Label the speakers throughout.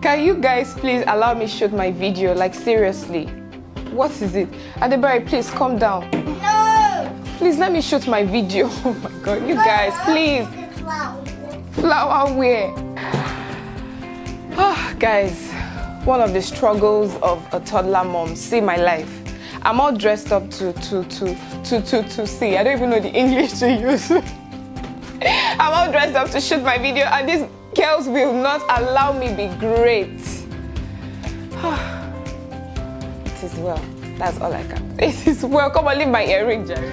Speaker 1: Can you guys please allow me shoot my video? Like, seriously. What is it? Adebayo, please calm down.
Speaker 2: No!
Speaker 1: Please let me shoot my video. Oh my God, you guys, please. Flower where? Oh, guys, one of the struggles of a toddler mom. See my life. I'm all dressed up to see. I don't even know the English to use. I'm all dressed up to shoot my video, and these girls will not allow me be great. It is well. That's all I can. It is well. Come on, leave my earring, Jerry.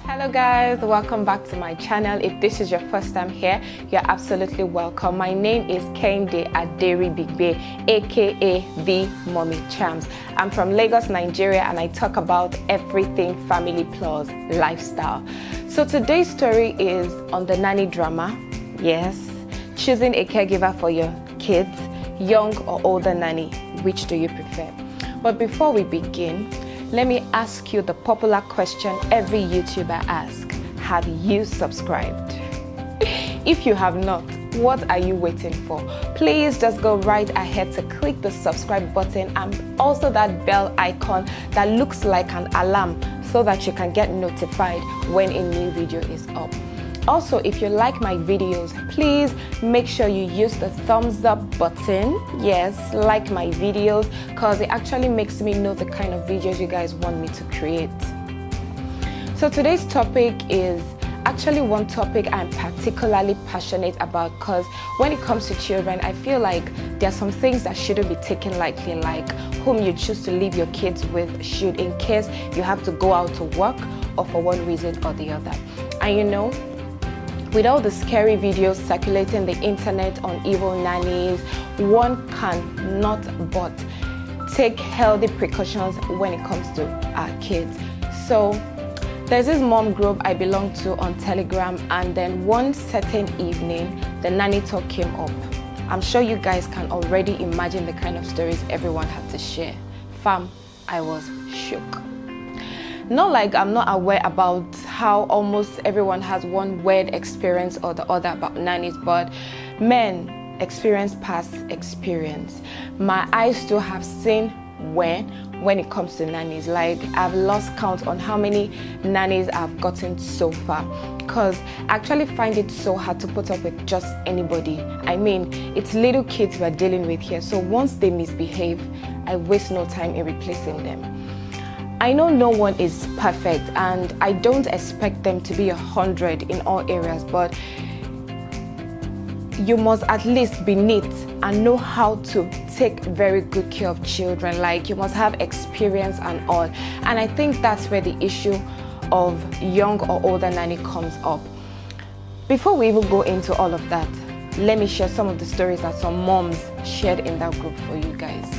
Speaker 1: Hello guys, welcome back to my channel. If this is your first time here, you're absolutely welcome. My name is Kehinde Aderibigbe, aka The Mommy Champs. I'm from Lagos, Nigeria, and I talk about everything family plus lifestyle. So today's story is on the nanny drama. Yes, choosing a caregiver for your kids, young or older nanny. Which do you prefer? But before we begin, let me ask you the popular question every YouTuber asks. Have you subscribed? If you have not, what are you waiting for? Please just go right ahead to click the subscribe button and also that bell icon that looks like an alarm so that you can get notified when a new video is up. Also, if you like my videos, please make sure you use the thumbs up button. Yes, like my videos, because it actually makes me know the kind of videos you guys want me to create. So today's topic is actually one topic I'm particularly passionate about, because when it comes to children, I feel like there are some things that shouldn't be taken lightly, like whom you choose to leave your kids with should in case you have to go out to work or for one reason or the other. And you know, with all the scary videos circulating the internet on evil nannies, one cannot but take healthy precautions when it comes to our kids. So there's this mom group I belong to on Telegram, and then one certain evening, the nanny talk came up. I'm sure you guys can already imagine the kind of stories everyone had to share. Fam, I was shook. Not like I'm not aware about how almost everyone has one weird experience or the other about nannies, but men experience past experience. My eyes still have seen when it comes to nannies. Like, I've lost count on how many nannies I've gotten so far, because I actually find it so hard to put up with just anybody. I mean, it's little kids we're dealing with here, so once they misbehave, I waste no time in replacing them. I know no one is perfect, and I don't expect them to be 100 in all areas, but you must at least be neat and know how to take very good care of children. Like, you must have experience and all. And I think that's where the issue of young or older nanny comes up. Before we even go into all of that, let me share some of the stories that some moms shared in that group for you guys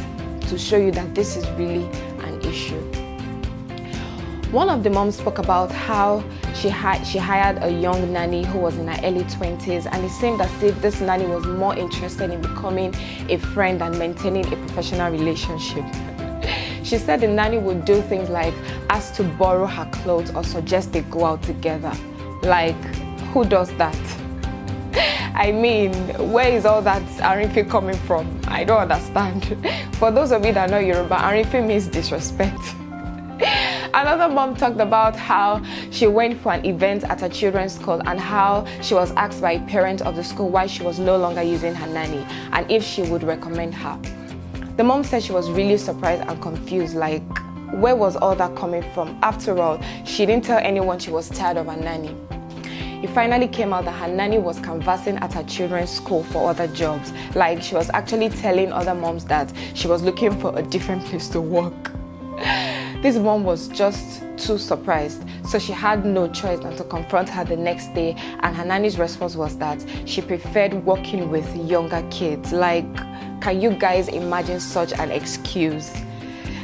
Speaker 1: to show you that this is really an issue. One of the moms spoke about how she hired a young nanny who was in her early 20s, and it seemed as if this nanny was more interested in becoming a friend than maintaining a professional relationship. She said the nanny would do things like ask to borrow her clothes or suggest they go out together. Like, who does that? I mean, where is all that Arifi coming from? I don't understand. For those of you that know Yoruba, Arifi means disrespect. Another mom talked about how she went for an event at her children's school and how she was asked by a parent of the school why she was no longer using her nanny and if she would recommend her. The mom said she was really surprised and confused, like, where was all that coming from? After all, she didn't tell anyone she was tired of her nanny. It finally came out that her nanny was canvassing at her children's school for other jobs. Like, she was actually telling other moms that she was looking for a different place to work. This mom was just too surprised, so she had no choice than to confront her the next day, and her nanny's response was that she preferred working with younger kids. Like, can you guys imagine such an excuse?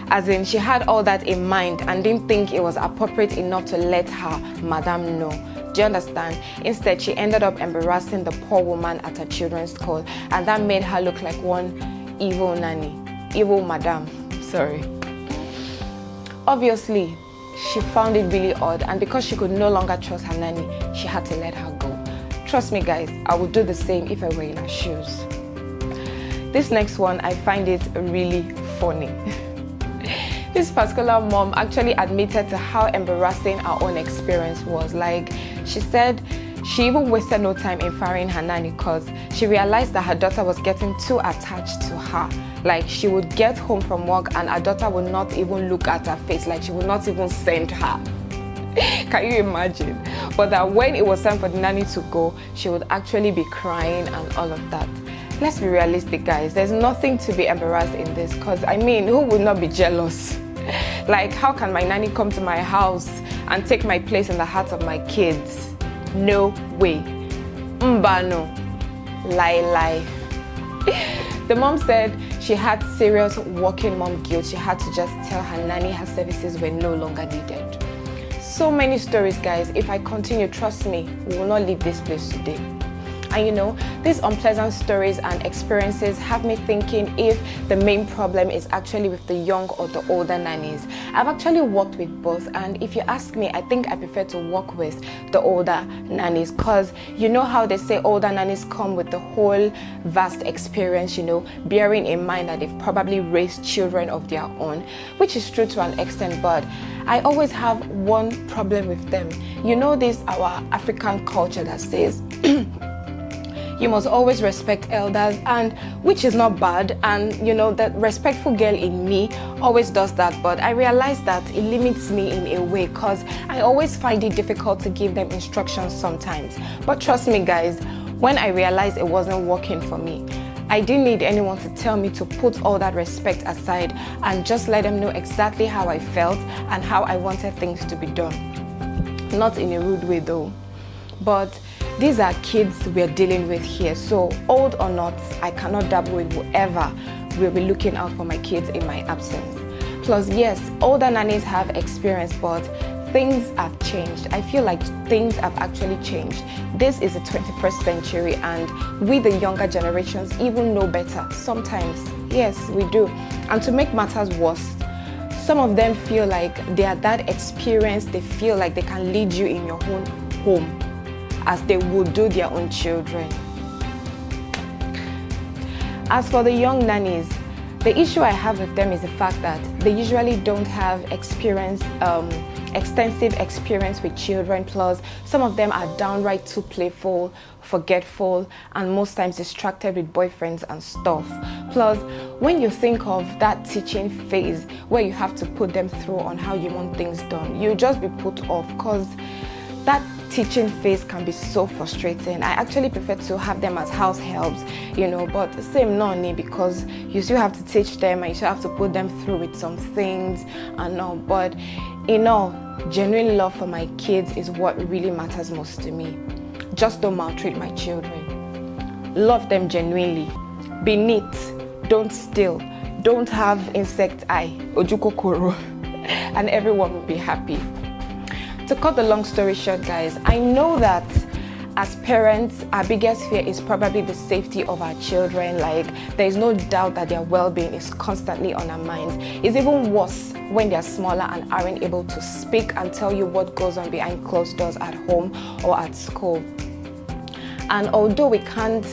Speaker 1: As in, she had all that in mind and didn't think it was appropriate enough to let her madam know. Do you understand? Instead, she ended up embarrassing the poor woman at her children's school, and that made her look like one evil nanny, evil madam, sorry. Obviously, she found it really odd, and because she could no longer trust her nanny, she had to let her go. Trust me guys, I would do the same if I were in her shoes. This next one, I find it really funny. This particular mom actually admitted to how embarrassing her own experience was. Like, she said she even wasted no time in firing her nanny because she realized that her daughter was getting too attached to her. Like, she would get home from work and her daughter would not even look at her face, like she would not even send her. Can you imagine? But that when it was time for the nanny to go, she would actually be crying and all of that. Let's be realistic guys, there's nothing to be embarrassed in this, because I mean, who would not be jealous? Like, how can my nanny come to my house and take my place in the hearts of my kids? No way. Mbano. Lie. The mom said she had serious working mom guilt. She had to just tell her nanny her services were no longer needed. So many stories guys. If I continue, trust me, we will not leave this place today. And you know, these unpleasant stories and experiences have me thinking if the main problem is actually with the young or the older nannies. I've actually worked with both, and if you ask me, I think I prefer to work with the older nannies, because you know how they say older nannies come with the whole vast experience, you know, bearing in mind that they've probably raised children of their own, which is true to an extent, but I always have one problem with them. You know, this our African culture that says you must always respect elders, and which is not bad, and you know, that respectful girl in me always does that, but I realize that it limits me in a way because I always find it difficult to give them instructions sometimes. But trust me guys, when I realized it wasn't working for me, I didn't need anyone to tell me to put all that respect aside and just let them know exactly how I felt and how I wanted things to be done. Not in a rude way though, but these are kids we're dealing with here, so old or not, I cannot dabble with whoever will be looking out for my kids in my absence. Plus, yes, older nannies have experience, but things have changed. I feel like things have actually changed. This is the 21st century, and we, the younger generations, even know better. Sometimes, yes, we do. And to make matters worse, some of them feel like they are that experienced, they feel like they can lead you in your own home as they would do their own children. As for the young nannies, the issue I have with them is the fact that they usually don't have experience, extensive experience with children, plus some of them are downright too playful, forgetful, and most times distracted with boyfriends and stuff. Plus, when you think of that teaching phase where you have to put them through on how you want things done, you'll just be put off, because that teaching phase can be so frustrating. I actually prefer to have them as house helps, you know, but same Nanny, because you still have to teach them and you still have to put them through with some things and all. But in all, genuine love for my kids is what really matters most to me. Just don't maltreat my children. Love them genuinely. Be neat. Don't steal. Don't have insect eye, ojukokoro, and everyone will be happy. To cut the long story short, guys, I know that as parents, our biggest fear is probably the safety of our children. Like, there is no doubt that their well-being is constantly on our minds. It's even worse when they're smaller and aren't able to speak and tell you what goes on behind closed doors at home or at school. And although we can't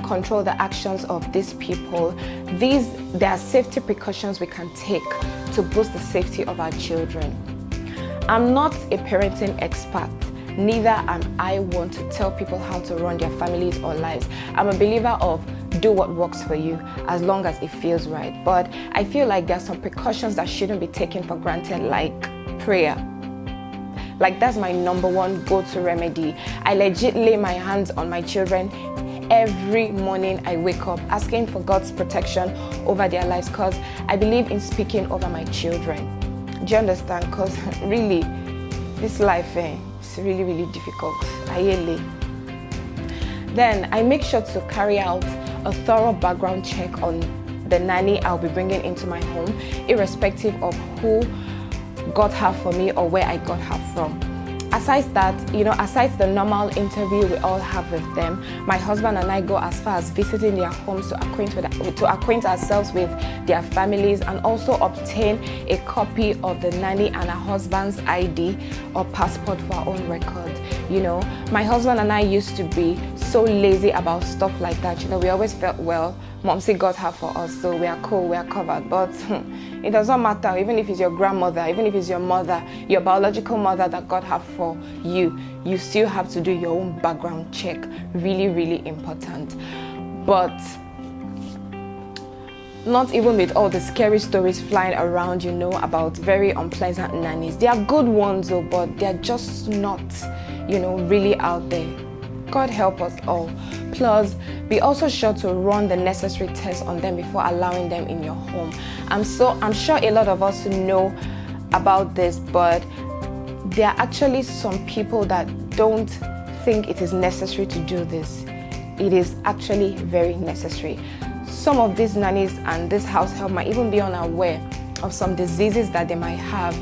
Speaker 1: control the actions of these people, there are safety precautions we can take to boost the safety of our children. I'm not a parenting expert, neither am I one to tell people how to run their families or lives. I'm a believer of do what works for you as long as it feels right. But I feel like there are some precautions that shouldn't be taken for granted, like prayer. Like, that's my number one go-to remedy. I legit lay my hands on my children every morning I wake up, asking for God's protection over their lives, because I believe in speaking over my children. Do you understand? Because really, this life is really, really difficult. Then I make sure to carry out a thorough background check on the nanny I'll be bringing into my home, irrespective of who got her for me or where I got her from. aside that, aside the normal interview we all have with them, my husband and I go as far as visiting their homes to acquaint ourselves with their families, and also obtain a copy of the nanny and her husband's ID or passport for our own record. My husband and I used to be so lazy about stuff like that. We always felt, well, Momsy got her for us, so we are cool, we are covered. But it doesn't matter, even if it's your grandmother, even if it's your mother, your biological mother that got her for you, you still have to do your own background check. Really, really important. But not even with all the scary stories flying around, about very unpleasant nannies. They are good ones though, but they're just not, really out there. God help us all. Plus, be also sure to run the necessary tests on them before allowing them in your home. I'm sure a lot of us know about this, but there are actually some people that don't think it is necessary to do this. It is actually very necessary. Some of these nannies and this house help might even be unaware of some diseases that they might have,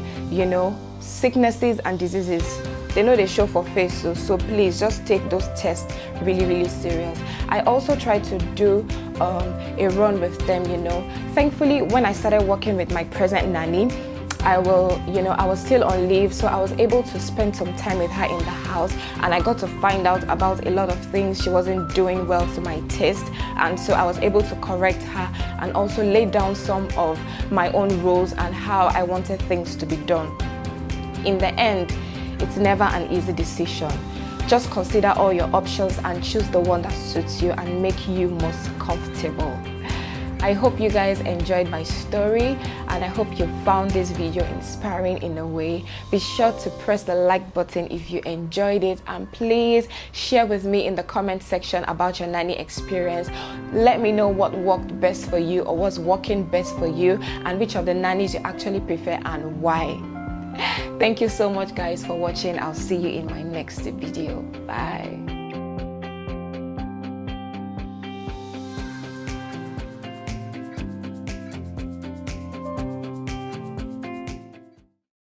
Speaker 1: sicknesses and diseases. They know they show for face, so please just take those tests really, really serious. I also try to do a run with them, Thankfully, when I started working with my present nanny, I was still on leave, so I was able to spend some time with her in the house, and I got to find out about a lot of things she wasn't doing well to my taste, and so I was able to correct her and also lay down some of my own rules and how I wanted things to be done. In the end, it's never an easy decision. Just consider all your options and choose the one that suits you and make you most comfortable. I hope you guys enjoyed my story, and I hope you found this video inspiring in a way. Be sure to press the like button if you enjoyed it, and please share with me in the comment section about your nanny experience. Let me know what worked best for you or what's working best for you, and which of the nannies you actually prefer and why. Thank you so much guys for watching. I'll see you in my next video. Bye.